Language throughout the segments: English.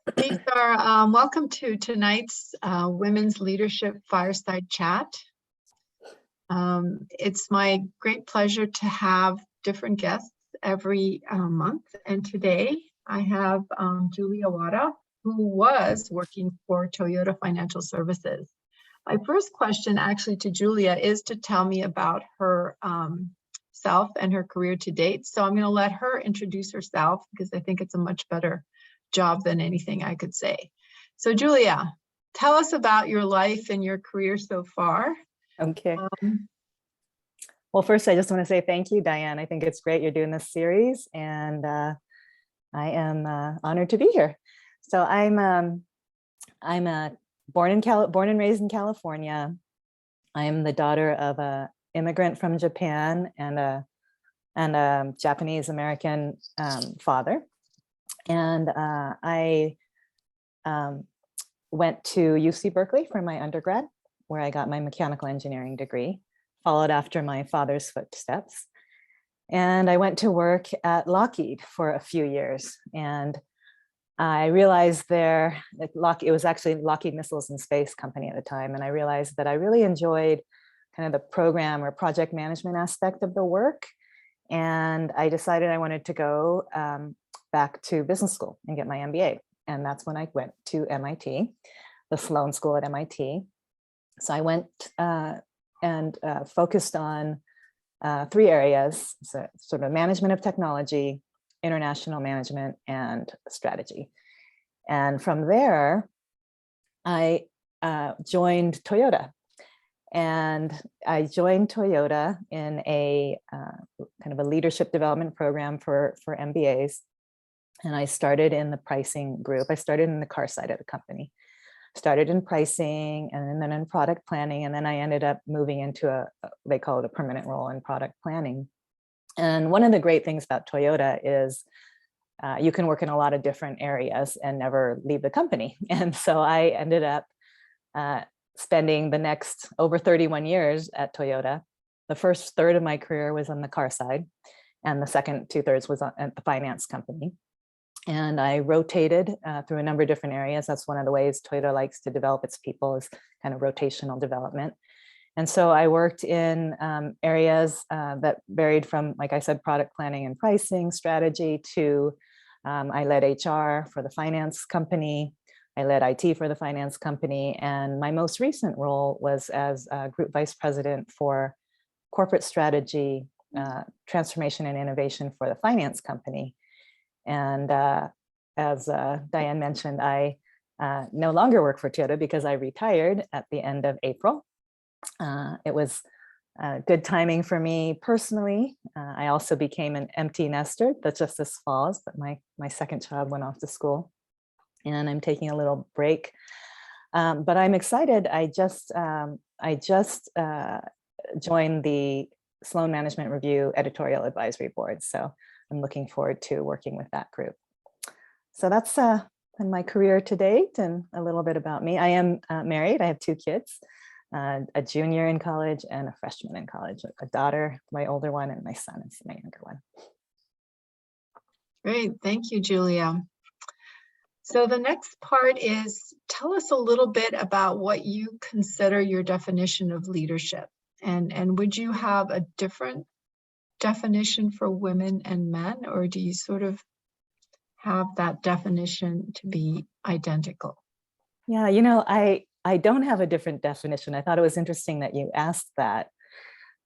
Lisa, welcome to tonight's Women's Leadership Fireside Chat. It's my great pleasure to have different guests every month. And today I have Julia Wada, who was working for Toyota Financial Services. My first question actually to Julia is to tell me about her self and her career to date. So I'm going to let her introduce herself because I think it's a much better job than anything I could say. So Julia, tell us about your life and your career so far. Okay. Well, first, I just want to say thank you, Diane. I think it's great you're doing this series, and I am honored to be here. So I'm born and raised in California. I am the daughter of an immigrant from Japan and a Japanese American father. And I went to UC Berkeley for my undergrad, where I got my mechanical engineering degree, followed after my father's footsteps. And I went to work at Lockheed for a few years. And I realized it was actually Lockheed Missiles and Space Company at the time. And I realized that I really enjoyed kind of the program or project management aspect of the work. And I decided I wanted to go back to business school and get my MBA. And that's when I went to MIT, the Sloan School at MIT. So I went and focused on three areas, so sort of management of technology, international management, and strategy. And from there, I joined Toyota. And I joined Toyota in a kind of a leadership development program for MBAs. And I started in the pricing group. I started in the car side of the company. Started in pricing and then in product planning. And then I ended up moving into they call it a permanent role in product planning. And one of the great things about Toyota is you can work in a lot of different areas and never leave the company. And so I ended up spending the next over 31 years at Toyota. The first third of my career was on the car side, and the second 2/3 was at the finance company. And I rotated through a number of different areas. That's one of the ways Toyota likes to develop its people, is kind of rotational development. And so I worked in areas that varied from, like I said, product planning and pricing strategy to I led HR for the finance company. I led IT for the finance company. And my most recent role was as group vice president for corporate strategy, transformation and innovation for the finance company. And as Diane mentioned, I no longer work for Toyota because I retired at the end of April. It was good timing for me personally. I also became an empty nester. That's just this fall, but my second child went off to school. And I'm taking a little break, but I'm excited. I just joined the Sloan Management Review Editorial Advisory Board, so I'm looking forward to working with that group. So that's my career to date and a little bit about me. I am married. I have two kids, a junior in college and a freshman in college. A daughter, my older one, and my son is my younger one. Great, thank you, Julia. So the next part is, tell us a little bit about what you consider your definition of leadership. And would you have a different definition for women and men, or do you sort of have that definition to be identical? Yeah, I don't have a different definition. I thought it was interesting that you asked that.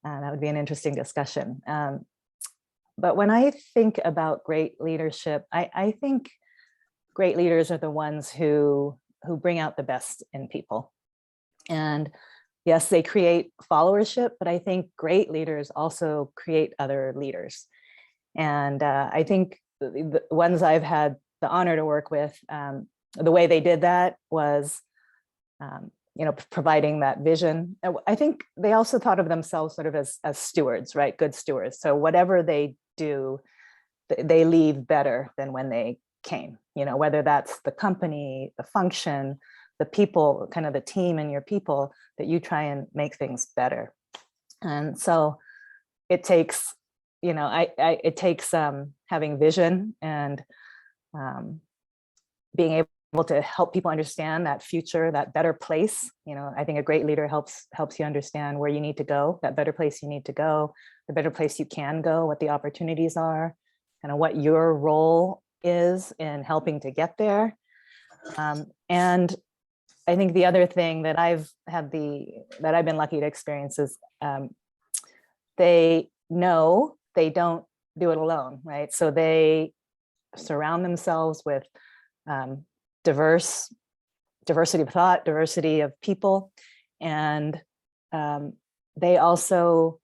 That would be an interesting discussion. But when I think about great leadership, I think great leaders are the ones who bring out the best in people. And yes, they create followership, but I think great leaders also create other leaders. And I think the ones I've had the honor to work with, the way they did that was, providing that vision. I think they also thought of themselves sort of as stewards, right? Good stewards. So whatever they do, they leave better than when they came, whether that's the company, the function, the people, kind of the team and your people, that you try and make things better. And so it takes, it takes having vision and being able able to help people understand that future, that better place. I think a great leader helps you understand where you need to go, that better place you need to go, the better place you can go, what the opportunities are, kind of what your role is in helping to get there. And I think the other thing that I've been lucky to experience is they know they don't do it alone, right? So they surround themselves with diversity of thought, diversity of people, and they also,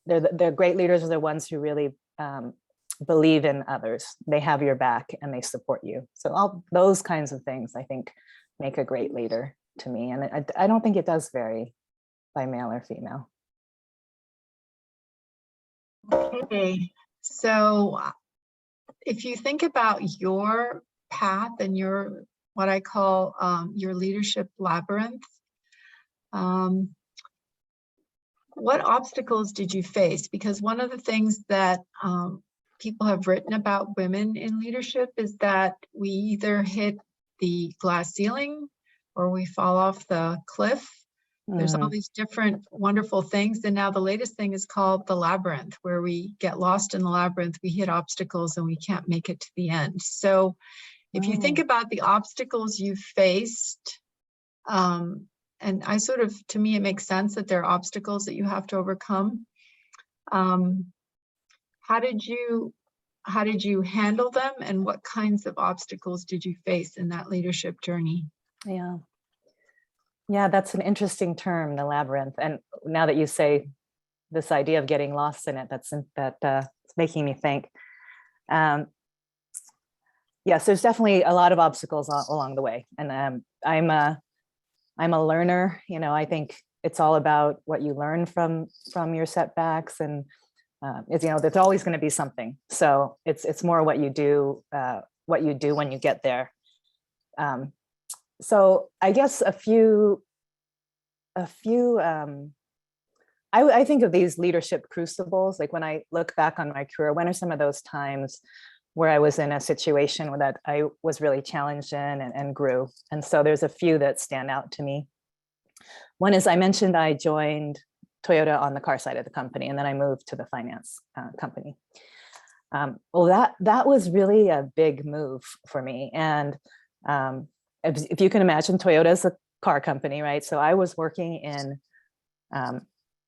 they're great leaders are the ones who really believe in others. They have your back and they support you. So all those kinds of things, I think, make a great leader to me. And I don't think it does vary by male or female. Okay, so if you think about your path and your, what I call your leadership labyrinth, what obstacles did you face? Because one of the things that people have written about women in leadership is that we either hit the glass ceiling or we fall off the cliff. There's all these different wonderful things. And now the latest thing is called the labyrinth, where we get lost in the labyrinth, we hit obstacles and we can't make it to the end. So if you think about the obstacles you faced, and I sort of, to me, it makes sense that there are obstacles that you have to overcome. How did you handle them, and what kinds of obstacles did you face in that leadership journey? Yeah, that's an interesting term, the labyrinth. And now that you say this idea of getting lost in it, that's making me think. Yes, there's definitely a lot of obstacles along the way, and I'm a learner. I think it's all about what you learn from your setbacks, and there's always going to be something. So it's more what you do when you get there. So I guess I think of these leadership crucibles. Like when I look back on my career, when are some of those times where I was in a situation that I was really challenged in and grew? And so there's a few that stand out to me. One is, I mentioned I joined Toyota on the car side of the company, and then I moved to the finance company. Well, that was really a big move for me. And if you can imagine, Toyota is a car company, right? So I was working in,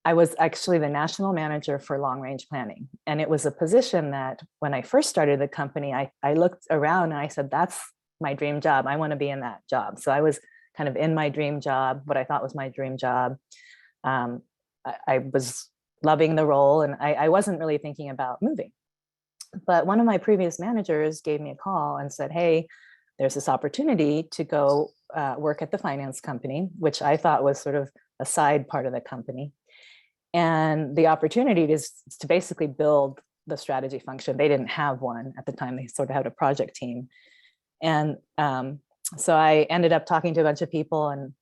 I was actually the national manager for long range planning. And it was a position that when I first started the company, I looked around and I said, that's my dream job. I want to be in that job. So I was kind of in my dream job, what I thought was my dream job. I was loving the role, and I wasn't really thinking about moving. But one of my previous managers gave me a call and said, hey, there's this opportunity to go work at the finance company, which I thought was sort of a side part of the company. And the opportunity is to basically build the strategy function. They didn't have one at the time. They sort of had a project team. And so I ended up talking to a bunch of people and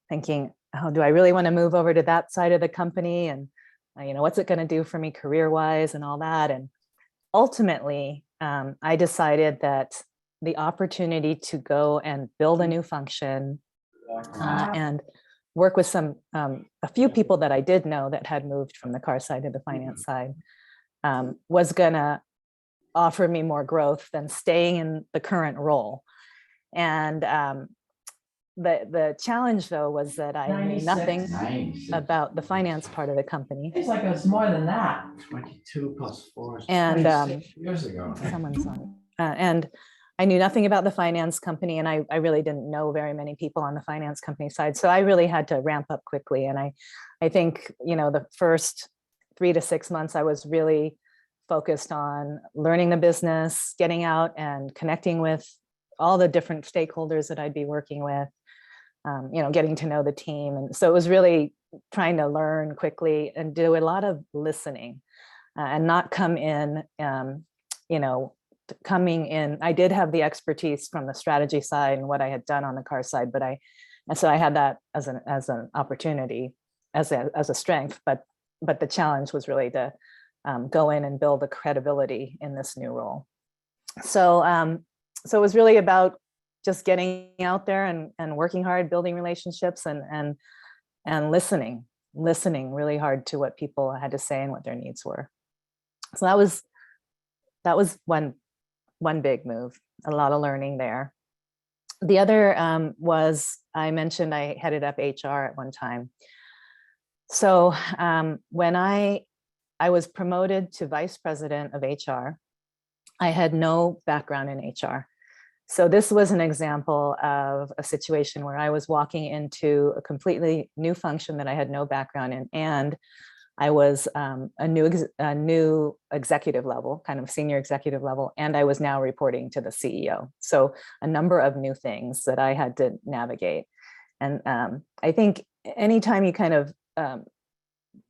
thinking, oh, do I really want to move over to that side of the company? And what's it going to do for me career-wise and all that? And ultimately, I decided that the opportunity to go and build a new function and work with a few people that I did know that had moved from the car side to the finance side was gonna offer me more growth than staying in the current role. And the challenge, though, was that I knew nothing about the finance part of the company. It's like it's more than that. 22 plus 4 is 26 years ago. Someone's on. And I knew nothing about the finance company, and I really didn't know very many people on the finance company side. So I really had to ramp up quickly. And I think, the first 3 to 6 months, I was really focused on learning the business, getting out and connecting with all the different stakeholders that I'd be working with, getting to know the team. And so it was really trying to learn quickly and do a lot of listening and not come in, coming in. I did have the expertise from the strategy side and what I had done on the car side, and so I had that as an opportunity, as a strength, but the challenge was really to go in and build the credibility in this new role. So it was really about just getting out there and working hard, building relationships and listening really hard to what people had to say and what their needs were. So that was one big move, a lot of learning there. The other was, I mentioned I headed up HR at one time. So when I was promoted to vice president of HR, I had no background in HR. So this was an example of a situation where I was walking into a completely new function that I had no background in, and I was a new executive level, kind of senior executive level, and I was now reporting to the CEO. So a number of new things that I had to navigate. And I think anytime you kind of,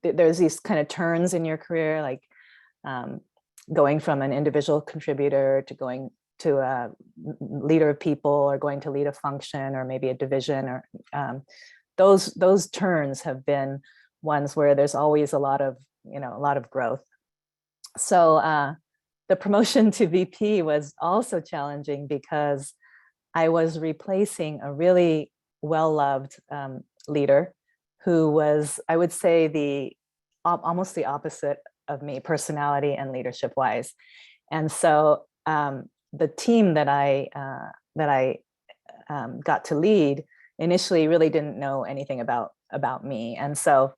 there's these kind of turns in your career, like going from an individual contributor to going to a leader of people, or going to lead a function, or maybe a division, or those turns have been ones where there's always a lot of growth. So the promotion to VP was also challenging because I was replacing a really well-loved leader who was, I would say, almost the opposite of me, personality and leadership wise. And so the team that I got to lead initially really didn't know anything about me. And so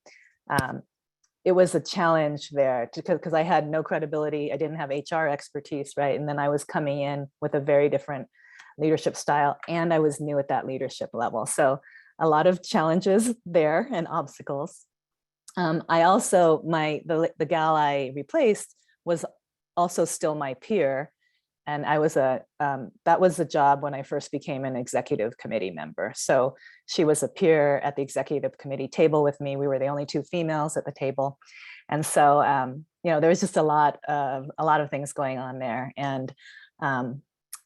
it was a challenge there because I had no credibility. I didn't have HR expertise, right? And then I was coming in with a very different leadership style, and I was new at that leadership level. So a lot of challenges there and obstacles. I also, the gal I replaced was also still my peer. And I was that was the job when I first became an executive committee member. So she was a peer at the executive committee table with me. We were the only two females at the table. And so, there was just a lot of things going on there. And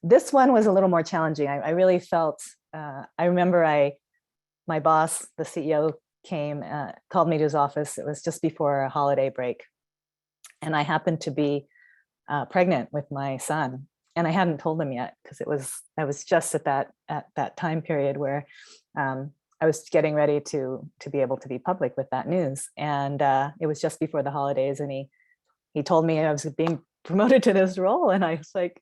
this one was a little more challenging. I really felt, I remember my boss, the CEO, called me to his office. It was just before a holiday break. And I happened to be pregnant with my son, and I hadn't told him yet because I was just at that time period where I was getting ready to be able to be public with that news. And it was just before the holidays, and he told me I was being promoted to this role, and I was like,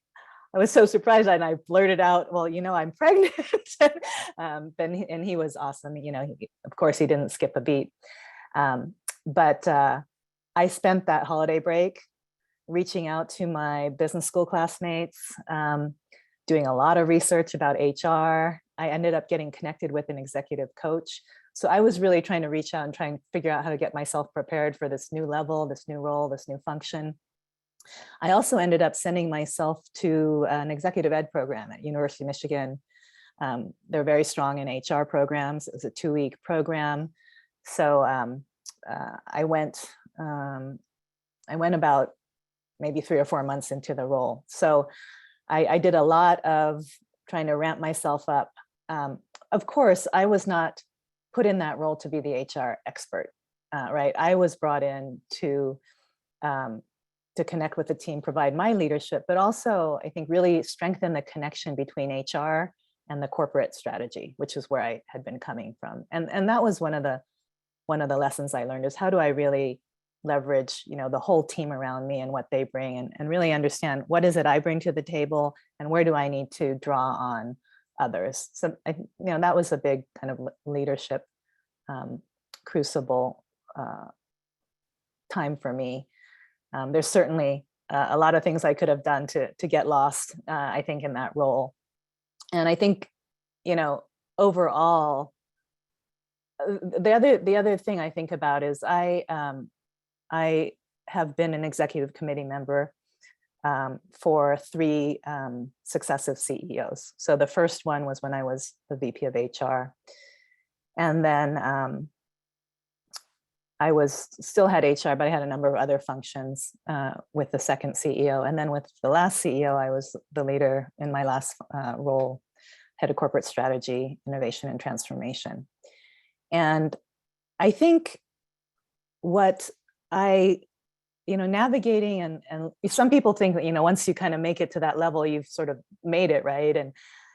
I was so surprised, and I blurted out, "Well, I'm pregnant." And he was awesome. Of course, he didn't skip a beat. But I spent that holiday break reaching out to my business school classmates, doing a lot of research about HR. I ended up getting connected with an executive coach. So I was really trying to reach out and try and figure out how to get myself prepared for this new level, this new role, this new function. I also ended up sending myself to an executive ed program at University of Michigan. They're very strong in HR programs. It was a 2-week program. So I went about maybe 3 or 4 months into the role. So I did a lot of trying to ramp myself up. Of course, I was not put in that role to be the HR expert, right? I was brought in to connect with the team, provide my leadership, but also I think really strengthen the connection between HR and the corporate strategy, which is where I had been coming from. And that was one of the lessons I learned, is how do I really leverage, the whole team around me and what they bring, and really understand what is it I bring to the table and where do I need to draw on others. So that was a big kind of leadership crucible time for me. There's certainly a lot of things I could have done to get lost, I think, in that role. And I think, overall, the other thing I think about is I have been an executive committee member for 3 successive CEOs. So the first one was when I was the VP of HR. And then I still had HR, but I had a number of other functions with the second CEO. And then with the last CEO, I was the leader in my last role, head of corporate strategy, innovation, and transformation. And I think what navigating and some people think that, once you kind of make it to that level, you've sort of made it, right? And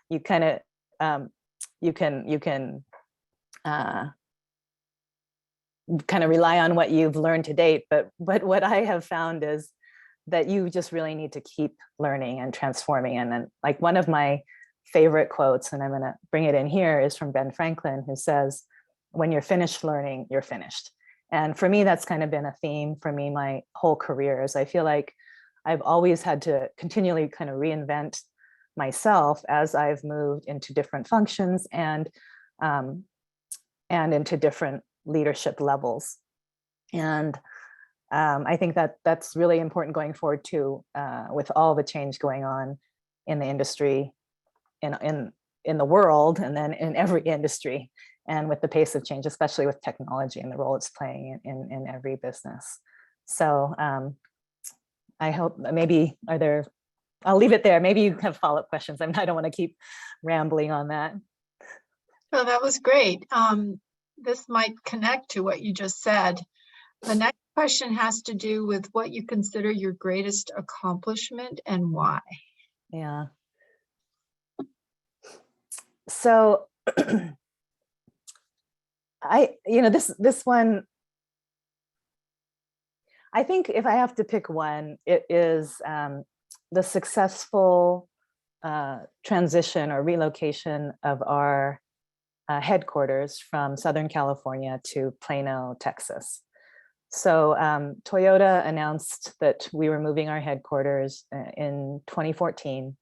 you kind of you can kind of rely on what you've learned to date. But what I have found is that you just really need to keep learning and transforming. And then, like, one of my favorite quotes, and I'm going to bring it in here, is from Ben Franklin, who says, when you're finished learning, you're finished. And for me, that's kind of been a theme for me my whole career, is I feel like I've always had to continually kind of reinvent myself as I've moved into different functions and into different leadership levels. And I think that that's really important going forward too, with all the change going on in the industry, in the world, and then in every industry, and with the pace of change, especially with technology and the role it's playing in every business. So I hope maybe I'll leave it there. Maybe you have follow-up questions. I don't want to keep rambling on that. Oh, that was great. This might connect to what you just said. The next question has to do with what you consider your greatest accomplishment and why. Yeah. So this one, I think if I have to pick one, it is the successful transition or relocation of our headquarters from Southern California to Plano, Texas. So Toyota announced that we were moving our headquarters in 2014,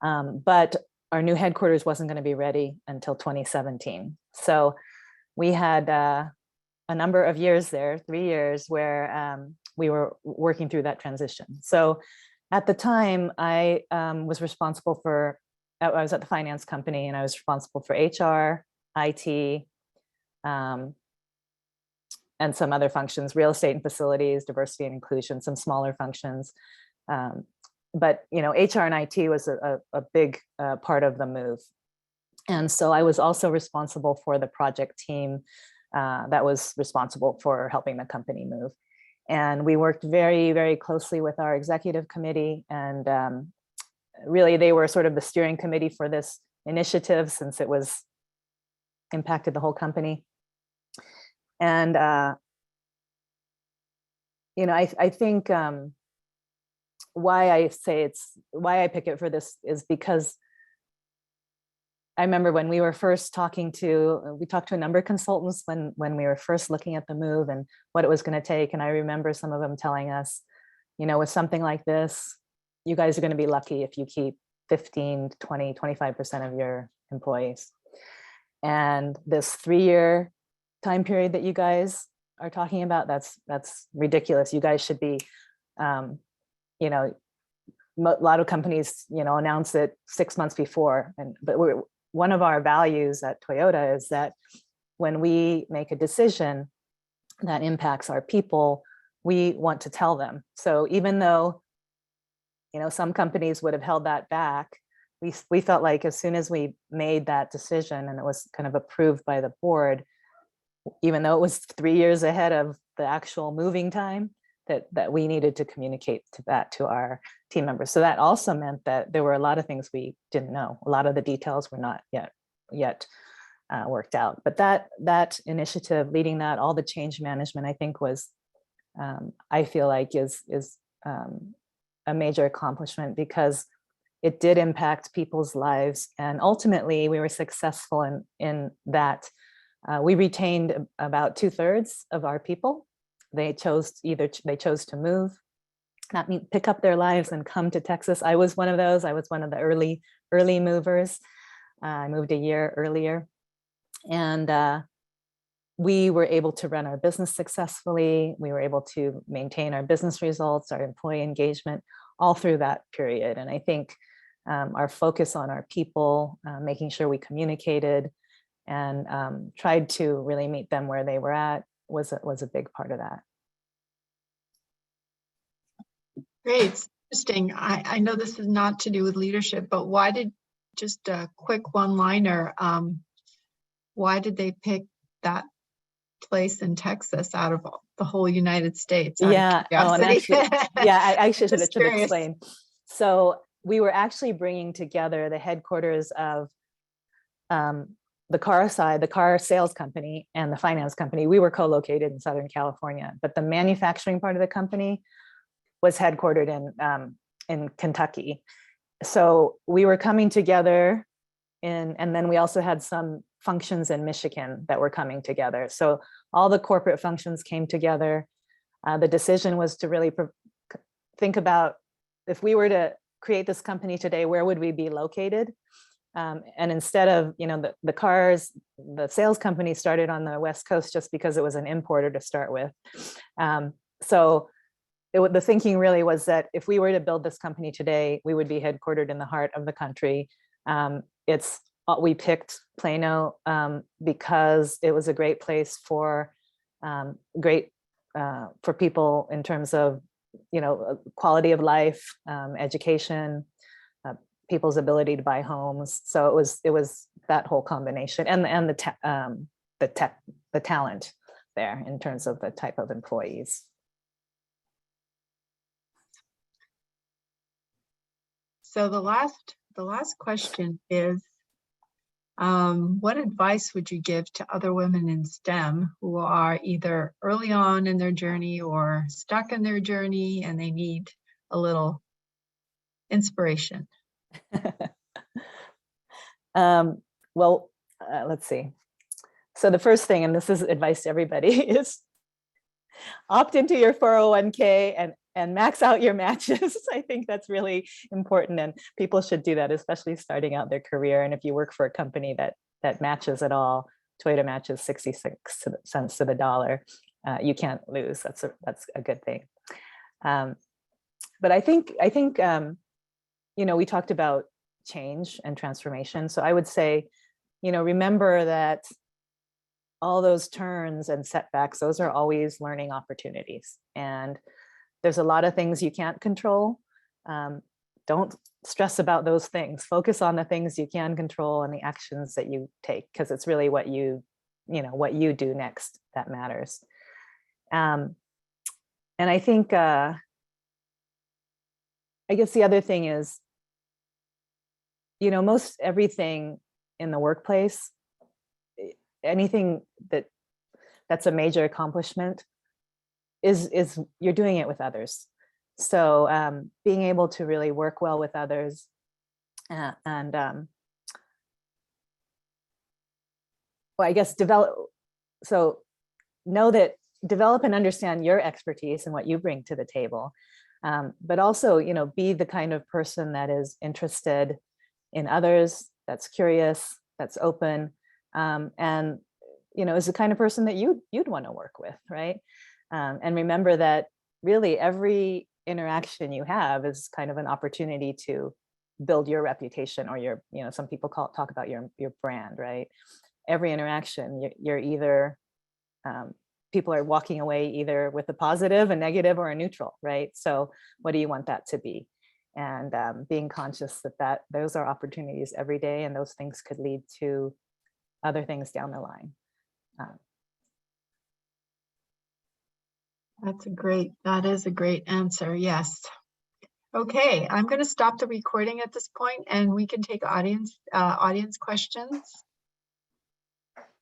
but our new headquarters wasn't going to be ready until 2017. So we had a number of years there, 3 years, where we were working through that transition. So at the time, I was responsible for, I was at the finance company, and I was responsible for HR, IT, and some other functions, real estate and facilities, diversity and inclusion, some smaller functions. But HR and IT was a big part of the move. And so I was also responsible for the project team that was responsible for helping the company move. And we worked very, very closely with our executive committee, and really they were sort of the steering committee for this initiative, since it was impacted the whole company. And I think why I pick it for this is because I remember when we were first we talked to a number of consultants when we were first looking at the move and what it was going to take. And I remember some of them telling us, with something like this, you guys are going to be lucky if you keep 15, 20, 25% of your employees. And this 3-year time period that you guys are talking about, that's ridiculous. You guys should be, a lot of companies, announce it 6 months before. But one of our values at Toyota is that when we make a decision that impacts our people, we want to tell them. So even though, some companies would have held that back, we felt like as soon as we made that decision and it was kind of approved by the board, even though it was 3 years ahead of the actual moving time, that we needed to communicate to our team members. So that also meant that there were a lot of things we didn't know. A lot of the details were not yet worked out. But that initiative, leading that, all the change management, I think was, I feel like is a major accomplishment, because it did impact people's lives. And ultimately we were successful in that. We retained about 2/3 of our people. They chose to move, that means pick up their lives and come to Texas. I was one of those. I was one of the early movers. I moved a year earlier, and we were able to run our business successfully. We were able to maintain our business results, our employee engagement, all through that period. And I think our focus on our people, making sure we communicated and tried to really meet them where they were at, was a big part of that. Great, it's interesting. I know this is not to do with leadership, but why did, just a quick one-liner, why did they pick that place in Texas out of the whole United States? Yeah. Oh, and actually, yeah, I should have explained. So we were actually bringing together the headquarters of the car side, the car sales company, and the finance company. We were co-located in Southern California, but the manufacturing part of the company was headquartered in Kentucky. So we were coming together and then we also had some functions in Michigan that were coming together. So all the corporate functions came together. The decision was to really think about, if we were to create this company today, where would we be located? And instead of, the sales company started on the West Coast just because it was an importer to start with. So the thinking really was that if we were to build this company today, we would be headquartered in the heart of the country. We picked Plano because it was a great place for people in terms of, quality of life, education, people's ability to buy homes. So it was that whole combination, and the talent there in terms of the type of employees. So the last question is, what advice would you give to other women in STEM who are either early on in their journey or stuck in their journey and they need a little inspiration? Let's see. So the first thing, and this is advice to everybody, is opt into your 401k and max out your matches. I think that's really important, and people should do that, especially starting out their career. And if you work for a company that matches at all, Toyota matches 66 cents to the dollar, you can't lose. That's a good thing. But I think we talked about change and transformation. So I would say, remember that all those turns and setbacks, those are always learning opportunities. And there's a lot of things you can't control. Don't stress about those things. Focus on the things you can control and the actions that you take, because it's really what you do next that matters. And I think, I guess the other thing is, most everything in the workplace, anything that's a major accomplishment is you're doing it with others. So being able to really work well with others and I guess develop and understand your expertise and what you bring to the table. But also, be the kind of person that is interested in others, that's curious, that's open, and is the kind of person that you'd want to work with, right? And remember that really every interaction you have is kind of an opportunity to build your reputation, or your, some people talk about your brand, right? Every interaction, you're either people are walking away either with a positive, a negative, or a neutral, right? So what do you want that to be? And being conscious that those are opportunities every day, and those things could lead to other things down the line. That is a great answer. Yes. Okay, I'm going to stop the recording at this point, and we can take audience questions.